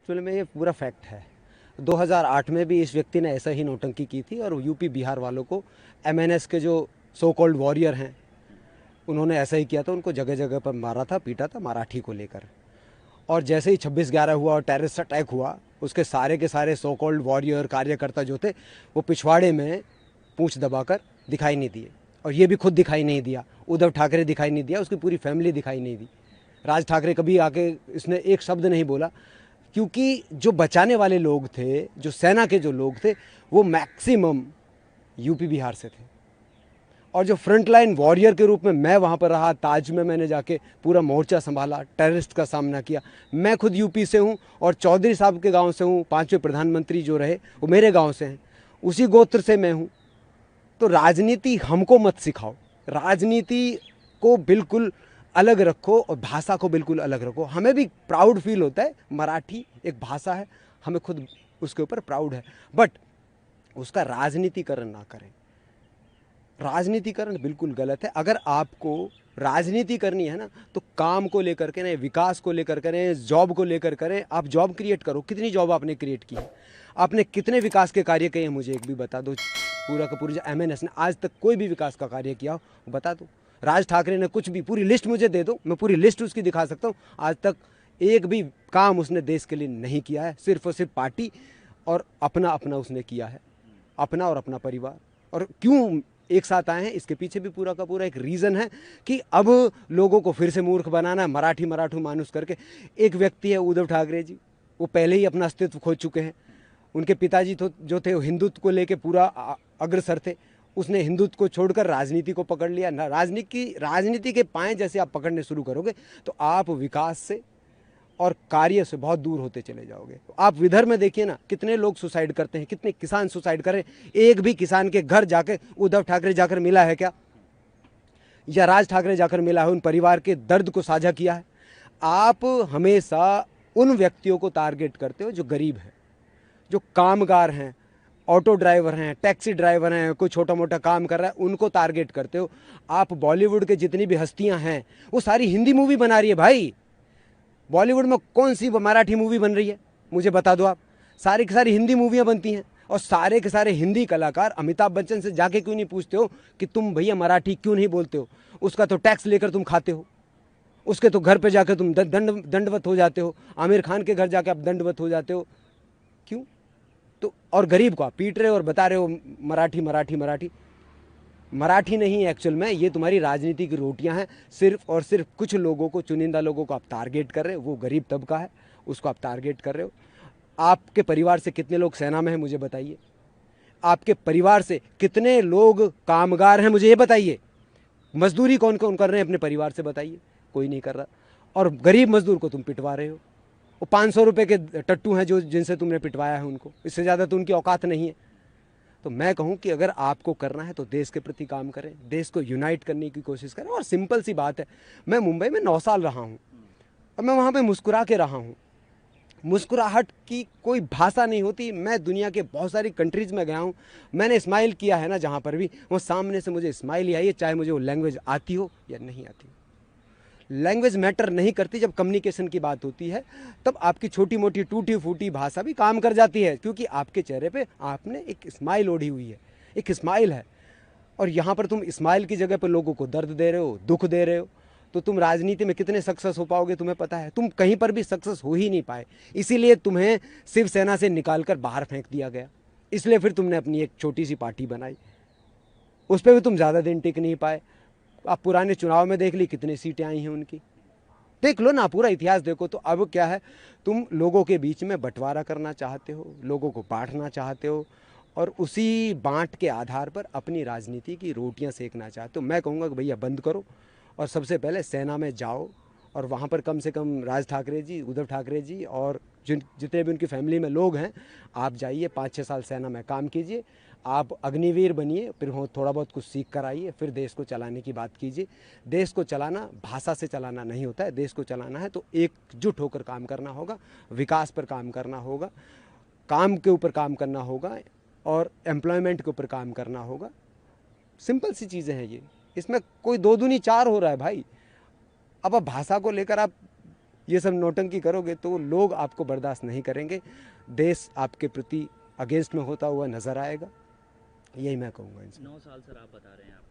Actually में ये पूरा फैक्ट है। 2008 में भी इस व्यक्ति ने ऐसा ही नौटंकी की थी और यूपी बिहार वालों को एमएनएस के जो सो कॉल्ड वॉरियर हैं उन्होंने ऐसा ही किया था, उनको जगह जगह पर मारा था, पीटा था मराठी को लेकर। और जैसे ही 26/11 हुआ और टेररिस्ट अटैक हुआ, उसके सारे के सारे सो कॉल्ड वॉरियर कार्यकर्ता जो थे वो पिछवाड़े में पूंछ दबाकर दिखाई नहीं दिए। और ये भी खुद दिखाई नहीं दिया, उद्धव ठाकरे दिखाई नहीं दिया, उसकी पूरी फैमिली दिखाई नहीं दी। राज ठाकरे कभी आके इसने एक शब्द नहीं बोला, क्योंकि जो बचाने वाले लोग थे, जो सेना के जो लोग थे, वो मैक्सिमम यूपी बिहार से थे। और जो फ्रंट लाइन वॉरियर के रूप में मैं वहाँ पर रहा, ताज में मैंने जाके पूरा मोर्चा संभाला, टेररिस्ट का सामना किया। मैं खुद यूपी से हूँ और चौधरी साहब के गांव से हूँ। 5वें प्रधानमंत्री जो रहे वो मेरे गांव से हैं, उसी गोत्र से मैं हूँ। तो राजनीति हमको मत सिखाओ, राजनीति को बिल्कुल अलग रखो और भाषा को बिल्कुल अलग रखो। हमें भी प्राउड फील होता है, मराठी एक भाषा है, हमें खुद उसके ऊपर प्राउड है, बट उसका राजनीतिकरण ना करें। राजनीतिकरण बिल्कुल गलत है। अगर आपको राजनीति करनी है ना, तो काम को लेकर के करें, विकास को लेकर करें, जॉब को लेकर करें। आप जॉब क्रिएट करो। कितनी जॉब आपने क्रिएट की है? आपने कितने विकास के कार्य किए हैं? मुझे एक भी बता दो। पूरा का पूरी जो एमएनएस ने आज तक कोई भी विकास का कार्य किया हो बता दो। राज ठाकरे ने कुछ भी, पूरी लिस्ट मुझे दे दो, मैं पूरी लिस्ट उसकी दिखा सकता हूँ। आज तक एक भी काम उसने देश के लिए नहीं किया है। सिर्फ और सिर्फ पार्टी और अपना अपना उसने किया है, अपना और अपना परिवार। और क्यों एक साथ आए हैं, इसके पीछे भी पूरा का पूरा एक रीज़न है कि अब लोगों को फिर से मूर्ख बनाना है, मराठी मराठू मानुस करके। एक व्यक्ति है उद्धव ठाकरे जी, वो पहले ही अपना अस्तित्व खो चुके हैं। उनके पिताजी तो जो थे वो हिंदुत्व को लेके पूरा अग्रसर थे। उसने हिंदुत्व को छोड़कर राजनीति को पकड़ लिया। राजनीति के पाएँ जैसे आप पकड़ने शुरू करोगे तो आप विकास से और कार्य से बहुत दूर होते चले जाओगे। आप विदर्भ में देखिए ना, कितने लोग सुसाइड करते हैं, कितने किसान सुसाइड करें। एक भी किसान के घर जाकर उद्धव ठाकरे जाकर मिला है क्या? या राज ठाकरे जाकर मिला है, उन परिवार के दर्द को साझा किया है? आप हमेशा उन व्यक्तियों को टारगेट करते हो जो गरीब हैं, जो कामगार हैं, ऑटो ड्राइवर हैं, टैक्सी ड्राइवर हैं, कोई छोटा मोटा काम कर रहा है, उनको टारगेट करते हो। आप बॉलीवुड के जितनी भी हस्तियां हैं वो सारी हिंदी मूवी बना रही है भाई। बॉलीवुड में कौन सी मराठी मूवी बन रही है? मुझे बता दो आप। सारी की सारी हिंदी मूवियाँ बनती हैं। और सारे के सारे हिंदी कलाकार अमिताभ बच्चन से जाके क्यों नहीं पूछते हो कि तुम भैया मराठी क्यों नहीं बोलते हो? उसका तो टैक्स लेकर तुम खाते हो, उसके तो घर पे जाकर तुम दंडवत हो जाते हो, आमिर खान के घर जाके आप दंडवत हो जाते हो। क्यों? तो और गरीब को आप पीट रहे हो और बता रहे हो मराठी मराठी मराठी। मराठी नहीं है एक्चुअल में, ये तुम्हारी राजनीति की रोटियां हैं। सिर्फ और सिर्फ कुछ लोगों को, चुनिंदा लोगों को आप टारगेट कर रहे हो। वो गरीब तबका है, उसको आप टारगेट कर रहे हो। आपके परिवार से कितने लोग सेना में हैं मुझे बताइए? आपके परिवार से कितने लोग कामगार हैं मुझे ये बताइए? मजदूरी कौन कौन कर रहे हैं अपने परिवार से बताइए? कोई नहीं कर रहा। और गरीब मजदूर को तुम पिटवा रहे हो। वो 500 रुपये के टट्टू हैं जो जिनसे तुमने पिटवाया है उनको, इससे ज़्यादा तो उनकी औकात नहीं है। तो मैं कहूं कि अगर आपको करना है तो देश के प्रति काम करें, देश को यूनाइट करने की कोशिश करें। और सिंपल सी बात है, मैं मुंबई में 9 साल रहा हूं और मैं वहां पे मुस्कुरा के रहा हूं। मुस्कुराहट की कोई भाषा नहीं होती। मैं दुनिया के बहुत सारी कंट्रीज़ में गया हूं, मैंने स्माइल किया है ना, जहां पर भी वो सामने से मुझे स्माइल ही आई है, चाहे मुझे वो लैंग्वेज आती हो या नहीं आती हो। लैंग्वेज मैटर नहीं करती। जब कम्युनिकेशन की बात होती है तब आपकी छोटी मोटी टूटी फूटी भाषा भी काम कर जाती है, क्योंकि आपके चेहरे पे आपने एक स्माइल ओढ़ी हुई है, एक स्माइल है। और यहाँ पर तुम स्माइल की जगह पर लोगों को दर्द दे रहे हो, दुख दे रहे हो। तो तुम राजनीति में कितने सक्सेस हो पाओगे तुम्हें पता है? तुम कहीं पर भी सक्सेस हो ही नहीं पाए। इसीलिए तुम्हें शिवसेना से निकाल कर बाहर फेंक दिया गया। इसलिए फिर तुमने अपनी एक छोटी सी पार्टी बनाई, उस पर भी तुम ज़्यादा दिन टिक नहीं पाए। आप पुराने चुनाव में देख ली कितनी सीटें आई हैं उनकी, देख लो ना, पूरा इतिहास देखो। तो अब क्या है, तुम लोगों के बीच में बंटवारा करना चाहते हो, लोगों को बांटना चाहते हो और उसी बांट के आधार पर अपनी राजनीति की रोटियां सेकना चाहते हो। मैं कहूँगा कि भैया बंद करो और सबसे पहले सेना में जाओ और वहाँ पर कम से कम राज ठाकरे जी, उद्धव ठाकरे जी और जितने भी उनकी फैमिली में लोग हैं, आप जाइए 5-6 साल सेना में काम कीजिए, आप अग्निवीर बनिए, फिर थोड़ा बहुत कुछ सीख कर आइए, फिर देश को चलाने की बात कीजिए। देश को चलाना भाषा से चलाना नहीं होता है। देश को चलाना है तो एकजुट होकर काम करना होगा, विकास पर काम करना होगा, काम के ऊपर काम करना होगा और एम्प्लॉयमेंट के ऊपर काम करना होगा। सिंपल सी चीज़ें हैं ये, इसमें कोई दो दूनी चार हो रहा है भाई। अब भाषा को लेकर आप ये सब नौटंकी करोगे तो लोग आपको बर्दाश्त नहीं करेंगे, देश आपके प्रति अगेंस्ट में होता हुआ नज़र आएगा। यही मैं कहूँगा इनसे। 9 साल सर आप बता रहे हैं आप